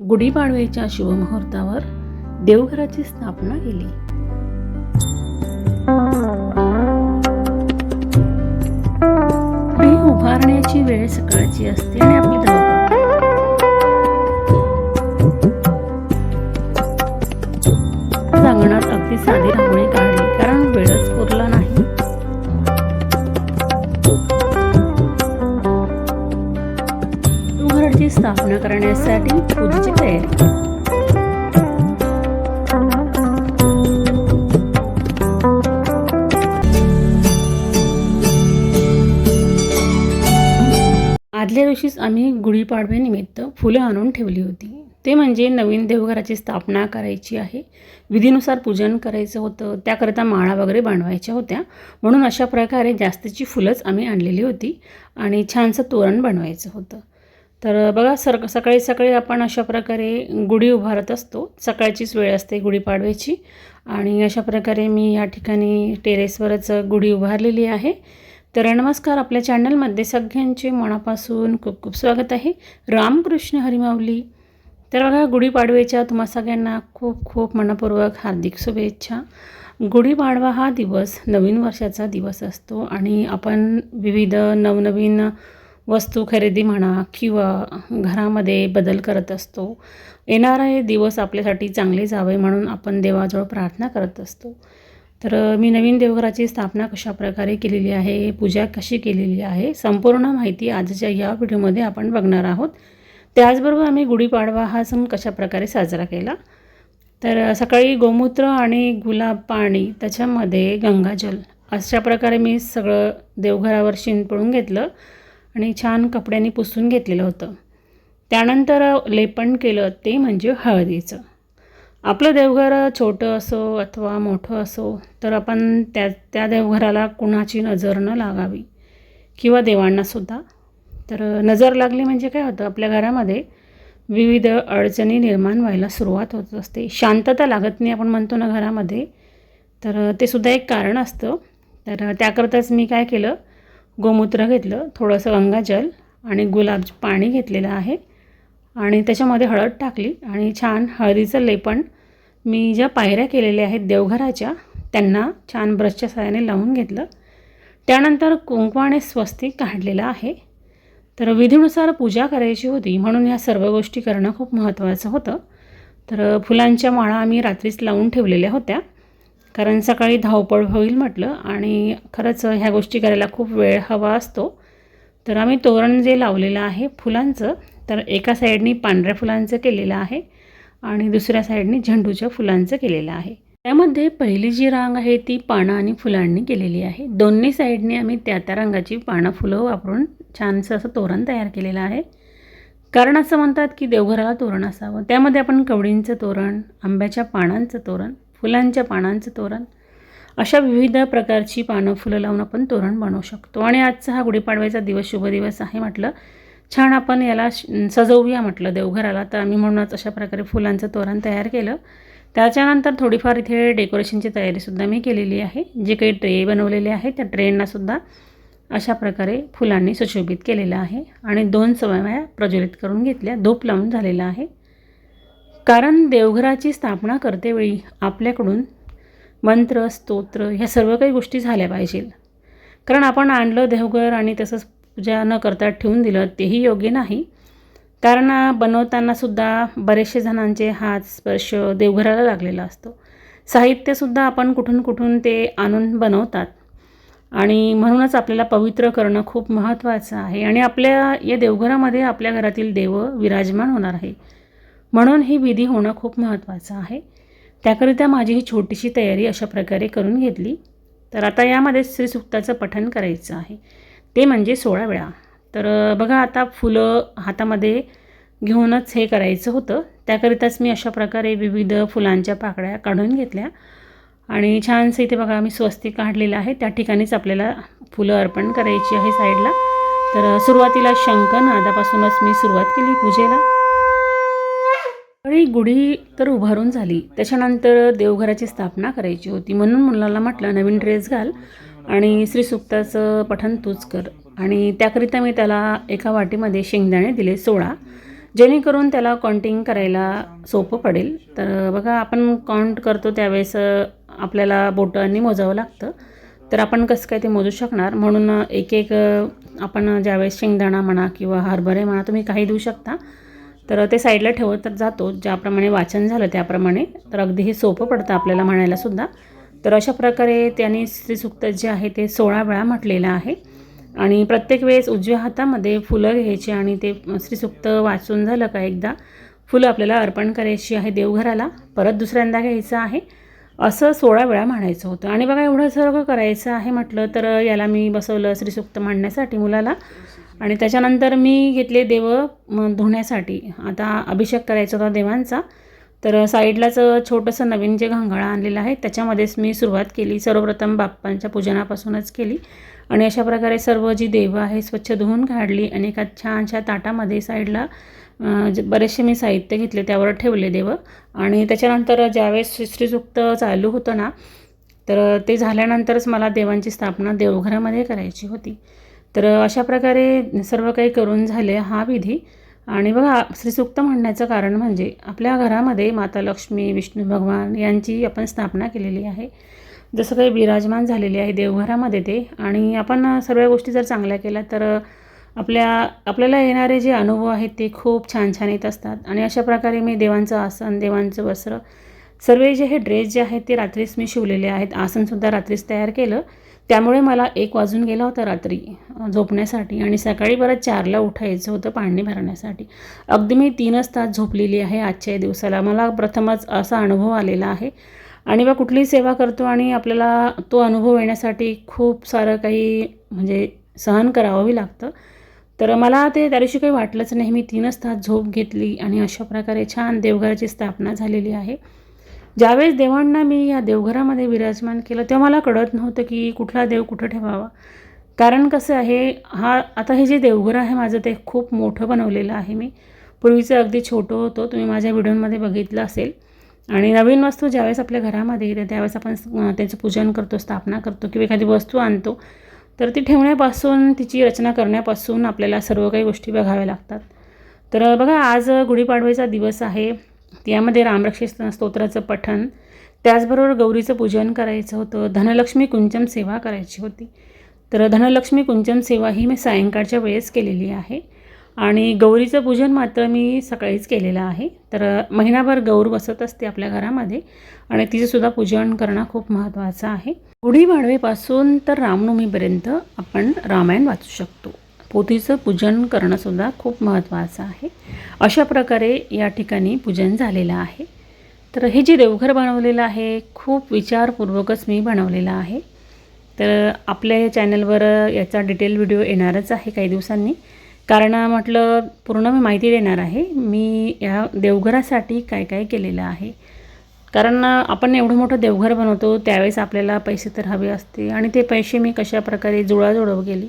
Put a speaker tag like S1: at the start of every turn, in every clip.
S1: गुढीपाडव्याच्या शुभमुहूर्तावर देवघराची स्थापना केली। गुढी उभारण्याची वेळ सकाळची असते आणि आपली धावपळ अंगणात अगदी साधी रांगोळी काढली, कारण वेळच पुरला नाही। देवघराची स्थापना करण्यासाठी पूजेची तयारी। आदल्या दिवशीच आम्ही गुढीपाडव्यानिमित्त फुलं आणून ठेवली होती। ते म्हणजे नवीन देवघराची स्थापना करायची आहे, विधीनुसार पूजन करायचं होतं, त्याकरता माळा वगैरे बनवायच्या होत्या, म्हणून अशा प्रकारे जास्तीची फुलंच आम्ही आणलेली होती आणि छानसं तोरण बनवायचं होतं। तर बघा, सकाळी सकाळी आपण अशा प्रकारे गुढी उभारत असतो, सकाळचीच वेळ असते गुढीपाडव्याची। आणि अशा प्रकारे मी या ठिकाणी टेरेसवरच गुढी उभारलेली आहे। तर नमस्कार, आपल्या चॅनलमध्ये सगळ्यांचे मनापासून खूप खूप स्वागत आहे। रामकृष्ण हरी माऊली। तर बघा, गुढीपाडव्याच्या तुम्हा सगळ्यांना खूप खूप मनपूर्वक हार्दिक शुभेच्छा। गुढीपाडवा हा दिवस नवीन वर्षाचा दिवस असतो आणि आपण विविध नवनवीन वस्तू खरेदी म्हणा किंवा घरामध्ये बदल करत असतो। येणारा हे दिवस आपल्यासाठी चांगले जावे म्हणून आपण देवाजवळ प्रार्थना करत असतो। तर मी नवीन देवघराची स्थापना कशा प्रकारे केलेली आहे, पूजा कशी केलेली आहे, संपूर्ण माहिती आजच्या या व्हिडिओमध्ये आपण बघणार आहोत। त्याचबरोबर आम्ही गुढीपाडवा हा सण कशा प्रकारे साजरा केला। तर सकाळी गोमूत्र आणि गुलाब पाणी, त्याच्यामध्ये गंगाजल, अशा प्रकारे मी सगळं देवघरावर शिंपडून घेतलं आणि छान कपड्यांनी पुसून घेतलेलं होतं। त्यानंतर लेपन केलं, ते म्हणजे हळदीचं। आपलं देवघर छोटं असो अथवा मोठं असो, तर आपण त्या देवघराला कुणाची नजर न लागावी किंवा देवांनासुद्धा। तर नजर लागली म्हणजे काय होतं, आपल्या घरामध्ये विविध अडचणी निर्माण व्हायला सुरुवात होत असते, शांतता लागत नाही आपण म्हणतो ना घरामध्ये, तर ते सुद्धा एक कारण असतं। तर त्याकरताच मी काय केलं, गोमूत्र घेतलं, थोडंसं गंगाजल आणि गुलाब पाणी घेतलेलं आहे आणि त्याच्यामध्ये हळद टाकली आणि छान हळदीचं लेपन मी ज्या पायऱ्या केलेल्या आहेत देवघराच्या, त्यांना छान ब्रशच्या सहाय्याने लावून घेतलं। त्यानंतर कुंकवाने स्वस्तिक काढलेलं आहे। तर विधीनुसार पूजा करायची होती म्हणून या सर्व गोष्टी करणं खूप महत्त्वाचं होतं। तर फुलांच्या माळा आम्ही रात्रीच लावून ठेवलेल्या होत्या, कारण सकाळी धावपळ होईल म्हटलं आणि खरंच ह्या गोष्टी करायला खूप वेळ हवा असतो। तर आम्ही तोरण जे लावलेलं आहे फुलांचं, तर एका साईडनी पांढऱ्या फुलांचं केलेलं आहे आणि दुसऱ्या साईडनी झेंडूच्या फुलांचं केलेलं आहे। त्यामध्ये पहिली जी रांग आहे ती पानं आणि फुलांनी केलेली आहे। दोन्ही साईडनी आम्ही त्या रंगाची पानं फुलं वापरून छानसं असं तोरण तयार केलेलं आहे। कारण असं म्हणतात की देवघराला तोरण असावं, त्यामध्ये आपण कवडींचं तोरण, आंब्याच्या पानांचं तोरण, फुलांच्या पानांचं तोरण, अशा विविध प्रकारची पानं फुलं लावून आपण तोरण बनवू शकतो। आणि आजचा हा गुढीपाडव्याचा दिवस शुभ दिवस आहे म्हटलं, छान आपण याला सजवूया म्हटलं देवघराला, तर आम्ही म्हणूनच अशा प्रकारे फुलांचं तोरण तयार केलं। त्याच्यानंतर थोडीफार इथे डेकोरेशनची तयारीसुद्धा मी केलेली आहे। जे काही ट्रे बनवलेले आहेत त्या ट्रेंनासुद्धा अशा प्रकारे फुलांनी सुशोभित केलेलं आहे आणि 2 समया प्रज्वलित करून घेतल्या, धूप लावून झालेला आहे। कारण देवघराची स्थापना करतेवेळी आपल्याकडून मंत्र, स्तोत्र ह्या सर्व काही गोष्टी झाल्या पाहिजेत। कारण आपण आणलं देवघर आणि तसंच पूजा न करता ठेवून दिलं, तेही योग्य नाही। कारण बनवतानासुद्धा बरेचसे जणांचे हात स्पर्श देवघराला लागलेला असतो, साहित्यसुद्धा आपण कुठून कुठून ते आणून बनवतात आणि म्हणूनच आपल्याला पवित्र करणं खूप महत्त्वाचं आहे। आणि आपल्या या देवघरामध्ये आपल्या घरातील देव विराजमान होणार आहे, म्हणून ही विधी होणं खूप महत्त्वाचं आहे। त्याकरिता माझी ही छोटीशी तयारी अशा प्रकारे करून घेतली। तर आता यामध्ये श्रीसूक्ताचं पठण करायचं आहे, ते म्हणजे 16 वेळा। तर बघा, आता फुलं हातामध्ये घेऊनच हे करायचं होतं, त्याकरिताच मी अशा प्रकारे विविध फुलांच्या पाकळ्या काढून घेतल्या आणि छानसं इथे बघा मी स्वस्तिक काढलेलं आहे, त्या ठिकाणीच आपल्याला फुलं अर्पण करायची आहे साईडला। तर सुरुवातीला शंखनादापासूनच मी सुरुवात केली पूजेला। आणि गुढी तर उभारून झाली, त्याच्यानंतर देवघराची स्थापना करायची होती, म्हणून मुलाला म्हटलं नवीन ड्रेस घाल आणि श्रीसूक्ताचं पठण तूच कर। आणि त्याकरिता मी त्याला एका वाटीमध्ये शेंगदाणे दिले 16, जेणेकरून त्याला काउंटिंग करायला सोपं पडेल. तर बघा आपण काउंट करतो त्यावेळेस आपल्याला बोटांनी मोजावं लागतं. तर आपण कसं काय ते मोजू शकणार, म्हणून एक एक आपण ज्यावेळेस शेंगदाणा म्हणा किंवा हरभरे म्हणा तुम्ही काही देऊ शकता. तर ते साईडला ठेवत जातो, ज्याप्रमाणे वाचन झालं त्याप्रमाणे. तर अगदी हे सोपं पडतं आपल्याला म्हणायलासुद्धा. तर अशा प्रकारे त्यांनी श्रीसूक्त जे आहे ते 16 वेळा म्हटलेलं आहे. आणि प्रत्येक वेळेस उजव्या हातामध्ये फुलं घ्यायची आणि ते श्रीसूक्त वाचून झालं का एकदा फुलं आपल्याला अर्पण करायची आहे देवघराला, परत दुसऱ्यांदा घ्यायचं आहे. असं 16 वेळा म्हणायचं होतं. आणि बघा एवढं सर्व करायचं आहे म्हटलं तर याला मी बसवलं श्रीसूक्त म्हणण्यासाठी मुलाला. आणि त्याच्यानंतर मी घेतले देव धुण्यासाठी. आता अभिषेक करायचा होता देवांचा. तर साईडलाच छोटंसं नवीन जे घंगाळं आणलेलं आहे त्याच्यामध्येच मी सुरुवात केली. सर्वप्रथम बाप्पांच्या पूजनापासूनच केली आणि अशा प्रकारे सर्व जी देवं आहे स्वच्छ धुवून काढली आणि एका छानशा ताटामध्ये साईडला बरेचसे मी साहित्य घेतले, त्यावर ठेवले देवं. आणि त्याच्यानंतर ज्यावेळेस श्रीसूक्त चालू होतं ना, तर ते झाल्यानंतरच मला देवांची स्थापना देवघरामध्ये करायची होती. तर अशा प्रकारे सर्व काही करून झाले हा विधी. आणि बघा श्रीसूक्त म्हणण्याचं कारण म्हणजे आपल्या घरामध्ये माता लक्ष्मी, विष्णू भगवान यांची आपण स्थापना केलेली आहे. जसं काही विराजमान झालेले आहे देवघरामध्ये ते. आणि आपण सर्व गोष्टी जर चांगल्या केल्या तर आपल्याला येणारे जे अनुभव आहेत ते खूप छान छान येत असतात. आणि अशा प्रकारे मी देवांचं आसन, देवांचं वस्त्र, सर्व जे हे ड्रेस जे आहेत ते रात्रीच मी शिवलेले आहेत. आसनसुद्धा रात्रीच तयार केलं. त्यामुळे मला 1 वाजून गेला होता रात्री झोपण्यासाठी आणि सकाळी परत 4ला उठायचं होतं पाणी भरण्यासाठी. अगदी मी 3च तास झोपलेली आहे आजच्या दिवसाला. मला प्रथमच असा अनुभव आलेला आहे. आणि मग कुठलीही सेवा करतो आणि आपल्याला तो अनुभव येण्यासाठी खूप सारं काही म्हणजे सहन करावंही लागतं. तर मला ते त्या दिवशी काही वाटलंच नाही. मी 3च तास झोप घेतली आणि अशा प्रकारे छान देवघराची स्थापना झालेली आहे. ज्यावेळेस देवांना मी या देवघरामध्ये विराजमान केलं तेव्हा मला कळत नव्हतं की कुठला देव कुठं ठेवावा. कारण कसं आहे, आता हे जे देवघर आहे माझं ते खूप मोठं बनवलेलं आहे मी. पूर्वीचं अगदी छोटं होतं, तुम्ही माझ्या व्हिडिओमध्ये बघितलं असेल. आणि नवीन वस्तू ज्यावेळेस आपल्या घरामध्ये येते त्यावेळेस आपण त्याचं पूजन करतो, स्थापना करतो किंवा एखादी वस्तू आणतो. तर ती ठेवण्यापासून, तिची रचना करण्यापासून आपल्याला सर्व काही गोष्टी बघाव्या लागतात. तर बघा आज गुढीपाडव्याचा दिवस आहे. यामध्ये रामरक्षी स्तोत्राचं पठण, त्याचबरोबर गौरीचं पूजन करायचं होतं. धनलक्ष्मी कुंचम सेवा करायची होती. तर धनलक्ष्मी कुंचम सेवा ही मी सायंकाळच्या वेळेस केलेली आहे. आणि गौरीचं पूजन मात्र मी सकाळीच केलेलं आहे. तर महिनाभर गौर बसत असते आपल्या घरामध्ये आणि तिचंसुद्धा पूजन करणं खूप महत्त्वाचं आहे. गुढीपाडवेपासून तर रामनवमीपर्यंत आपण रामायण वाचू शकतो. पोथीचं पूजन करणंसुद्धा खूप महत्त्वाचं आहे. अशा प्रकारे या ठिकाणी पूजन झालेलं आहे. तर हे जे देवघर बनवलेलं आहे खूप विचारपूर्वकच मी बनवलेलं आहे. तर आपल्या चॅनलवर याचा डिटेल व्हिडिओ येणारच आहे काही दिवसांनी. कारण म्हटलं पूर्ण मी माहिती देणार आहे मी या देवघरासाठी काय काय केलेलं आहे. कारण आपण एवढं मोठं देवघर बनवतो त्यावेळेस आपल्याला पैसे तर हवे असते आणि ते पैसे मी कशाप्रकारे जुळवाजुळव केली.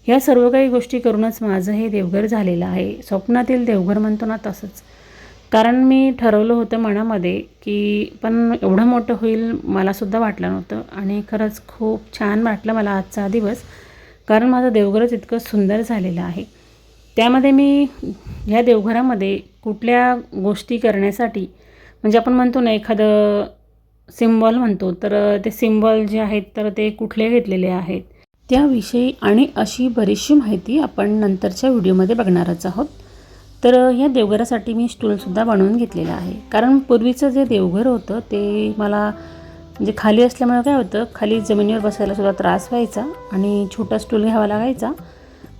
S1: ह्या सर्व काही गोष्टी करूनच माझं हे देवघर झालेलं आहे. स्वप्नातील देवघर म्हणतो ना तसंच. कारण मी ठरवलं होतं मनामध्ये की पण एवढं मोठं होईल मलासुद्धा वाटलं नव्हतं आणि खरंच खूप छान वाटलं मला आजचा दिवस. कारण माझं देवघरच इतकं सुंदर झालेलं आहे. त्यामध्ये मी ह्या देवघरामध्ये कुठल्या गोष्टी करण्यासाठी म्हणजे आपण म्हणतो ना एखादं सिम्बॉल म्हणतो, तर ते सिम्बॉल जे आहेत तर ते कुठले घेतलेले आहेत त्याविषयी आणि अशी बरीचशी माहिती आपण नंतरच्या व्हिडिओमध्ये बघणारच आहोत. तर ह्या देवघरासाठी मी स्टूलसुद्धा बनवून घेतलेलं आहे. कारण पूर्वीचं जे देवघर होतं ते मला म्हणजे खाली असल्यामुळे काय होतं, खाली जमिनीवर बसायलासुद्धा त्रास व्हायचा आणि छोटा स्टूल घ्यावा लागायचा.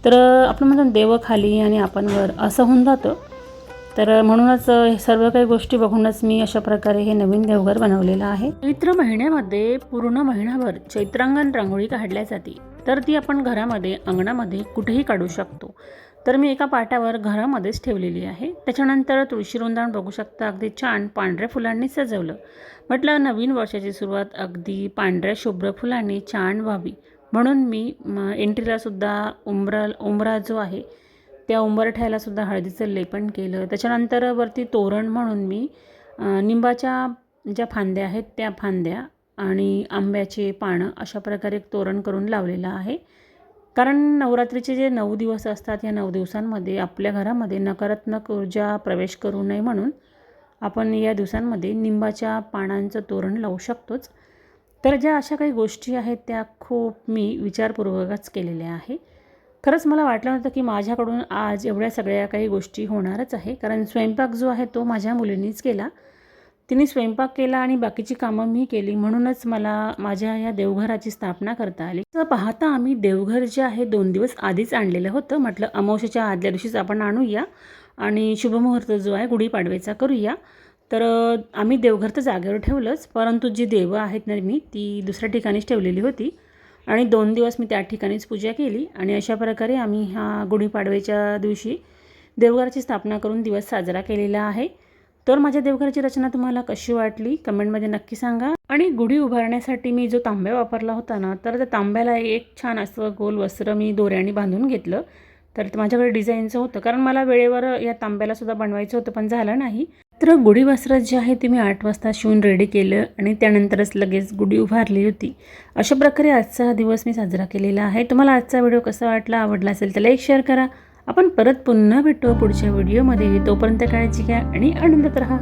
S1: तर आपण म्हणतो देव खाली आणि आपण वर असं होऊन जातं. तर म्हणूनच हे सर्व काही गोष्टी बघूनच मी अशा प्रकारे हे नवीन देवघर बनवलेलं आहे. चैत्र महिन्यामध्ये पूर्ण महिनाभर चैत्रांगण रांगोळी काढल्या जाते. तर ती आपण घरामध्ये, अंगणामध्ये कुठेही काढू शकतो. तर मी एका पाटावर घरामध्येच ठेवलेली आहे. त्याच्यानंतर तुळशी वृंदावन बघू शकता, अगदी छान पांढऱ्या फुलांनी सजवलं. म्हटलं नवीन वर्षाची सुरुवात अगदी पांढऱ्या शुभ्र फुलांनी छान व्हावी, म्हणून मी एंट्रीलासुद्धा उंबरा जो आहे त्या उंबरठ्यालासुद्धा हळदीचं लेपन केलं. त्याच्यानंतर वरती तोरण म्हणून मी निंबाच्या ज्या फांद्या आहेत त्या फांद्या आणि आंब्याचे पानं अशा प्रकारे एक तोरण करून लावलेलं आहे. कारण नवरात्रीचे जे 9 दिवस असतात या 9 दिवसांमध्ये आपल्या घरामध्ये नकारात्मक ऊर्जा प्रवेश करू नये म्हणून आपण या दिवसांमध्ये निंबाच्या पानांचं तोरण लावू शकतोच. तर ज्या अशा काही गोष्टी आहेत त्या खूप मी विचारपूर्वकच केलेल्या आहे. खरंच मला वाटलं नव्हतं की माझ्याकडून आज एवढ्या सगळ्या काही गोष्टी होणारच आहे, कारण स्वयंपाक जो आहे तो माझ्या मुलीनीच केला. तिने स्वयंपाक केला आणि बाकीची कामं मी केली, म्हणूनच मला माझ्या या देवघराची स्थापना करता आली. तर पाहता आम्ही देवघर जे आहे 2 दिवस आधीच आणलेलं होतं. म्हटलं अमावस्येच्या आदल्या दिवशीच आपण आणूया आणि शुभमुहूर्त जो आहे गुढीपाडव्याचा करूया. तर आम्ही देवघर तर जागेवर ठेवलंच, परंतु जी देवं आहेत ना मी ती दुसऱ्या ठिकाणीच ठेवलेली होती आणि 2 दिवस मी त्या ठिकाणीच पूजा केली आणि अशा प्रकारे आम्ही हा गुढीपाडव्याच्या दिवशी देवघराची स्थापना करून दिवस साजरा केलेला आहे. तर माझ्या देवघराची रचना तुम्हाला कशी वाटली कमेंटमध्ये नक्की सांगा. आणि गुढी उभारण्यासाठी मी जो तांब्या वापरला होता ना, तर त्या तांब्याला एक छान असं गोल वस्त्र मी दोऱ्याने बांधून घेतलं. तर माझ्याकडे डिझाईनचं होतं, कारण मला वेळेवर या तांब्याला सुद्धा बनवायचं होतं पण झालं नाही. तर गुढी वस्त्र जे आहे ते मी 8 वाजता शिवून रेडी केलं आणि त्यानंतरच लगेच गुढी उभारली होती. अशा प्रकारे आजचा हा दिवस मी साजरा केलेला आहे. तुम्हाला आजचा व्हिडिओ कसा वाटला, आवडला असेल तर लाईक शेअर करा. आपण परत पुन्हा भेटू पुढच्या व्हिडिओमध्ये. तोपर्यंत काळजी घ्या आणि आनंदात राहा.